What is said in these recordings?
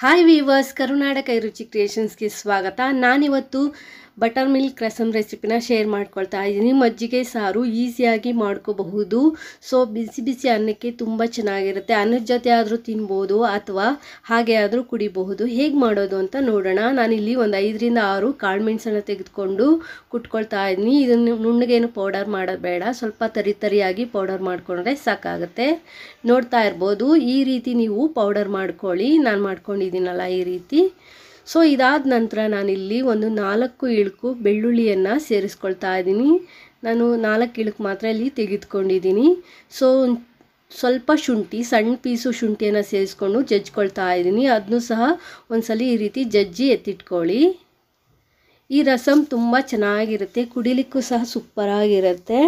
Hi viewers, ಕರುನಾಡ ಕೈರುಚಿ ಕ್ರಿಯೇಷನ್ಸ್ಗೆ ಸ್ವಾಗತ. ನಾನಿವತ್ತು butter milk rasam ರೆಸಿಪಿನ ಶೇರ್ ಮಾಡ್ಕೊಳ್ತಾ ಇದ್ದೀನಿ. ಮಜ್ಜಿಗೆ ಸಾರು ಈಸಿಯಾಗಿ ಮಾಡ್ಕೋಬಹುದು. ಸೊ ಬಿಸಿ ಬಿಸಿ ಅನ್ನಕ್ಕೆ ತುಂಬ ಚೆನ್ನಾಗಿರುತ್ತೆ. ಅನ್ನದ ಜೊತೆ ಆದರೂ ತಿನ್ಬೋದು ಅಥವಾ ಹಾಗೆ ಆದರೂ ಕುಡಿಬಹುದು. ಹೇಗೆ ಮಾಡೋದು ಅಂತ ನೋಡೋಣ. ನಾನಿಲ್ಲಿ ಒಂದು 5 ರಿಂದ 6 ಕಾಳು ಮೆಣಸನ್ನು ತೆಗೆದುಕೊಂಡು ಕುಟ್ಕೊಳ್ತಾ ಇದ್ದೀನಿ. ಇದನ್ನು ನುಣ್ಣಗೇನು ಪೌಡರ್ ಮಾಡೋದು ಬೇಡ, ಸ್ವಲ್ಪ ತರಿಯಾಗಿ ಪೌಡರ್ ಮಾಡಿಕೊಂಡ್ರೆ ಸಾಕಾಗುತ್ತೆ. ನೋಡ್ತಾ ಇರ್ಬೋದು, ಈ ರೀತಿ ನೀವು ಪೌಡರ್ ಮಾಡ್ಕೊಳ್ಳಿ. ನಾನು ಮಾಡ್ಕೊಂಡಿದ್ದೀನಲ್ಲ ಈ ರೀತಿ. ಸೊ ಇದಾದ ನಂತರ ನಾನಿಲ್ಲಿ ಒಂದು 4 ಇಳುಕು ಬೆಳ್ಳುಳ್ಳಿಯನ್ನು ಸೇರಿಸ್ಕೊಳ್ತಾ ಇದ್ದೀನಿ. ನಾನು 4 ಇಳುಕು ಮಾತ್ರ ಇಲ್ಲಿ ತೆಗೆದುಕೊಂಡಿದ್ದೀನಿ. ಸೊ ಸ್ವಲ್ಪ ಶುಂಠಿ, ಸಣ್ಣ ಪೀಸು ಶುಂಠಿಯನ್ನು ಸೇರಿಸ್ಕೊಂಡು ಜಜ್ಕೊಳ್ತಾ ಇದ್ದೀನಿ. ಅದನ್ನು ಸಹ ಒಂದ್ಸಲ ಈ ರೀತಿ ಜಜ್ಜಿ ಎತ್ತಿಟ್ಕೊಳ್ಳಿ. ಈ ರಸಮ್ ತುಂಬ ಚೆನ್ನಾಗಿರುತ್ತೆ, ಕುಡಿಲಿಕ್ಕೂ ಸಹ ಸೂಪರಾಗಿರುತ್ತೆ.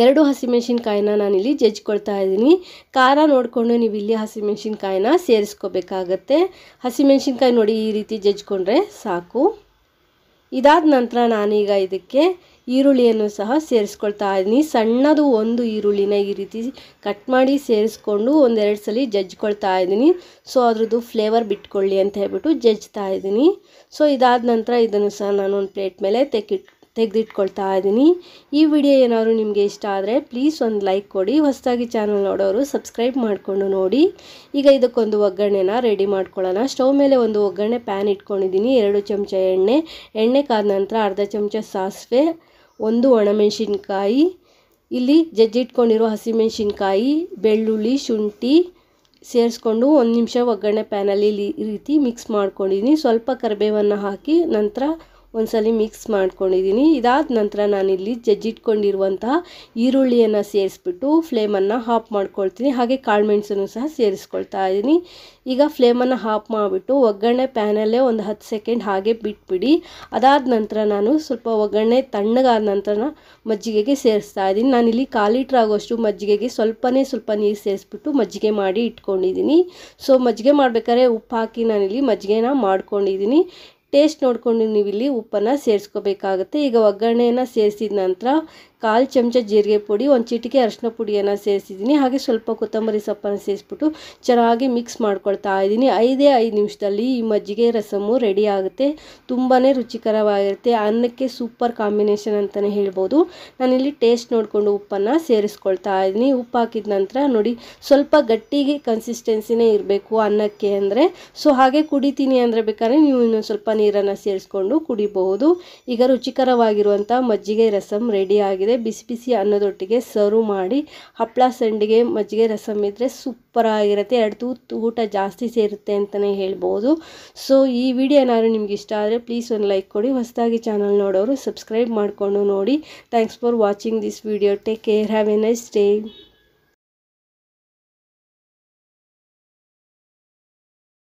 2 ಹಸಿಮೆಣಸಿನ್ಕಾಯಿನ ನಾನಿಲ್ಲಿ ಜಜ್ಕೊಳ್ತಾ ಇದ್ದೀನಿ. ಖಾರ ನೋಡಿಕೊಂಡು ನೀವು ಇಲ್ಲಿ ಹಸಿಮೆಣಸಿನ್ಕಾಯಿನ ಸೇರಿಸ್ಕೋಬೇಕಾಗತ್ತೆ. ಹಸಿಮೆಣಸಿನ್ಕಾಯಿ ನೋಡಿ ಈ ರೀತಿ ಜಜ್ಕೊಂಡ್ರೆ ಸಾಕು. ಇದಾದ ನಂತರ ನಾನೀಗ ಇದಕ್ಕೆ ಈರುಳ್ಳಿಯನ್ನು ಸಹ ಸೇರಿಸ್ಕೊಳ್ತಾ ಇದ್ದೀನಿ. ಸಣ್ಣದು ಒಂದು ಈರುಳ್ಳಿನ ಈ ರೀತಿ ಕಟ್ ಮಾಡಿ ಸೇರಿಸ್ಕೊಂಡು 1-2 ಸಲ ಜಜ್ಕೊಳ್ತಾ ಇದ್ದೀನಿ. ಸೊ ಅದ್ರದ್ದು ಫ್ಲೇವರ್ ಬಿಟ್ಕೊಳ್ಳಿ ಅಂತ ಹೇಳ್ಬಿಟ್ಟು ಜಜ್ತಾ ಇದ್ದೀನಿ. ಸೊ ಇದಾದ ನಂತರ ಇದನ್ನು ಸಹ ನಾನು ಒಂದು ಪ್ಲೇಟ್ ಮೇಲೆ ತೆಗೆದಿಟ್ಕೊಳ್ತಾ ಇದ್ದೀನಿ. ಈ ವಿಡಿಯೋ ಏನಾದರೂ ನಿಮಗೆ ಇಷ್ಟ ಆದರೆ ಪ್ಲೀಸ್ ಒಂದು ಲೈಕ್ ಕೊಡಿ. ಹೊಸದಾಗಿ ಚಾನಲ್ ನೋಡೋರು ಸಬ್ಸ್ಕ್ರೈಬ್ ಮಾಡಿಕೊಂಡು ನೋಡಿ. ಈಗ ಇದಕ್ಕೊಂದು ಒಗ್ಗರಣೆನ ರೆಡಿ ಮಾಡ್ಕೊಳ್ಳೋಣ. ಸ್ಟವ್ ಮೇಲೆ ಒಂದು ಒಗ್ಗರಣೆ ಪ್ಯಾನ್ ಇಟ್ಕೊಂಡಿದ್ದೀನಿ. 2 ಚಮಚ ಎಣ್ಣೆ ಕಾದ ನಂತರ ಅರ್ಧ ಚಮಚ ಸಾಸಿವೆ, 1 ಒಣಮೆಣಸಿನ್ಕಾಯಿ, ಇಲ್ಲಿ ಜಜ್ಜಿಟ್ಕೊಂಡಿರೋ ಹಸಿಮೆಣಸಿನ್ಕಾಯಿ, ಬೆಳ್ಳುಳ್ಳಿ, ಶುಂಠಿ ಸೇರಿಸ್ಕೊಂಡು 1 ನಿಮಿಷ ಒಗ್ಗರಣೆ ಪ್ಯಾನಲ್ಲಿ ಈ ರೀತಿ ಮಿಕ್ಸ್ ಮಾಡ್ಕೊಂಡಿದ್ದೀನಿ. ಸ್ವಲ್ಪ ಕರಿಬೇವನ್ನು ಹಾಕಿ ನಂತರ ಒಂದ್ಸಲ ಮಿಕ್ಸ್ ಮಾಡ್ಕೊಂಡಿದ್ದೀನಿ. ಇದಾದ ನಂತರ ನಾನಿಲ್ಲಿ ಜಜ್ಜಿಟ್ಕೊಂಡಿರುವಂತಹ ಈರುಳ್ಳಿಯನ್ನು ಸೇರಿಸ್ಬಿಟ್ಟು ಫ್ಲೇಮನ್ನು ಆಫ್ ಮಾಡ್ಕೊಳ್ತೀನಿ. ಹಾಗೆ ಕಾಳು ಮೆಣಸನ್ನು ಸಹ ಸೇರಿಸ್ಕೊಳ್ತಾ ಇದ್ದೀನಿ. ಈಗ ಫ್ಲೇಮನ್ನು ಆಫ್ ಮಾಡಿಬಿಟ್ಟು ಒಗ್ಗರಣೆ ಪ್ಯಾನಲ್ಲೇ ಒಂದು 10 ಸೆಕೆಂಡ್ ಹಾಗೆ ಬಿಟ್ಬಿಡಿ. ಅದಾದ ನಂತರ ನಾನು ಸ್ವಲ್ಪ ಒಗ್ಗರಣೆ ತಣ್ಣಗಾದ ನಂತರ ಮಜ್ಜಿಗೆಗೆ ಸೇರಿಸ್ತಾ ಇದ್ದೀನಿ. ನಾನಿಲ್ಲಿ 1/4 ಲೀಟ್ರ್ ಆಗೋಷ್ಟು ಮಜ್ಜಿಗೆಗೆ ಸ್ವಲ್ಪ ನೀರು ಸೇರಿಸ್ಬಿಟ್ಟು ಮಜ್ಜಿಗೆ ಮಾಡಿ ಇಟ್ಕೊಂಡಿದ್ದೀನಿ. ಸೊ ಮಜ್ಜಿಗೆ ಮಾಡಬೇಕಾದ್ರೆ ಉಪ್ಪು ಹಾಕಿ ನಾನಿಲ್ಲಿ ಮಜ್ಜಿಗೆನ ಮಾಡ್ಕೊಂಡಿದ್ದೀನಿ. ಟೇಸ್ಟ್ ನೋಡಿಕೊಂಡು ನೀವು ಇಲ್ಲಿ ಉಪ್ಪನ್ನು ಸೇರಿಸ್ಕೋಬೇಕಾಗುತ್ತೆ. ಈಗ ಒಗ್ಗರಣೆಯನ್ನು ಸೇರಿಸಿದ ನಂತರ 1/4 ಚಮಚ ಜೀರಿಗೆ ಪುಡಿ, 1 ಚಿಟಿಕೆ ಅರಿಶಿನ ಪುಡಿಯನ್ನು ಸೇರಿಸಿದ್ದೀನಿ. ಹಾಗೆ ಸ್ವಲ್ಪ ಕೊತ್ತಂಬರಿ ಸೊಪ್ಪನ್ನು ಸೇರಿಸ್ಬಿಟ್ಟು ಚೆನ್ನಾಗಿ ಮಿಕ್ಸ್ ಮಾಡ್ಕೊಳ್ತಾ ಇದ್ದೀನಿ. 5 ನಿಮಿಷದಲ್ಲಿ ಈ ಮಜ್ಜಿಗೆ ರಸಮ್ಮು ರೆಡಿ ಆಗುತ್ತೆ. ತುಂಬಾ ರುಚಿಕರವಾಗಿರುತ್ತೆ. ಅನ್ನಕ್ಕೆ ಸೂಪರ್ ಕಾಂಬಿನೇಷನ್ ಅಂತಲೇ ಹೇಳ್ಬೋದು. ನಾನಿಲ್ಲಿ ಟೇಸ್ಟ್ ನೋಡಿಕೊಂಡು ಉಪ್ಪನ್ನು ಸೇರಿಸ್ಕೊಳ್ತಾ ಇದ್ದೀನಿ. ಉಪ್ಪು ಹಾಕಿದ ನಂತರ ನೋಡಿ ಸ್ವಲ್ಪ ಗಟ್ಟಿಗೆ ಕನ್ಸಿಸ್ಟೆನ್ಸಿನೇ ಇರಬೇಕು ಅನ್ನಕ್ಕೆ ಅಂದರೆ. ಸೊ ಹಾಗೆ ಕುಡಿತೀನಿ ಅಂದರೆ ಬೇಕಾದ್ರೆ ನೀವು ಇನ್ನೊಂದು ಸ್ವಲ್ಪ ನೀರನ್ನು ಸೇರಿಸ್ಕೊಂಡು ಕುಡಿಬಹುದು. ಈಗ ರುಚಿಕರವಾಗಿರುವಂಥ ಮಜ್ಜಿಗೆ ರಸಮ್ ರೆಡಿ ಆಗಿದೆ. ಬಿಸಿ ಬಿಸಿ ಅನ್ನದೊಟ್ಟಿಗೆ ಸರ್ವ್ ಮಾಡಿ. ಹಪ್ಪಳ ಸಂಡಿಗೆ ಮಜ್ಜಿಗೆ ರಸಮ್ ಇದ್ದರೆ ಸೂಪರ್ ಆಗಿರುತ್ತೆ. 2 ತುತ್ತು ಊಟ ಜಾಸ್ತಿ ಸೇರುತ್ತೆ ಅಂತಲೇ ಹೇಳ್ಬೋದು. ಸೊ ಈ ವಿಡಿಯೋ ಏನಾದರೂ ನಿಮ್ಗೆ ಇಷ್ಟ ಆದರೆ ಪ್ಲೀಸ್ ಒಂದು ಲೈಕ್ ಕೊಡಿ. ಹೊಸದಾಗಿ ಚಾನಲ್ ನೋಡೋರು ಸಬ್ಸ್ಕ್ರೈಬ್ ಮಾಡಿಕೊಂಡು ನೋಡಿ. Thanks for watching this video. Take care. Have A nice day.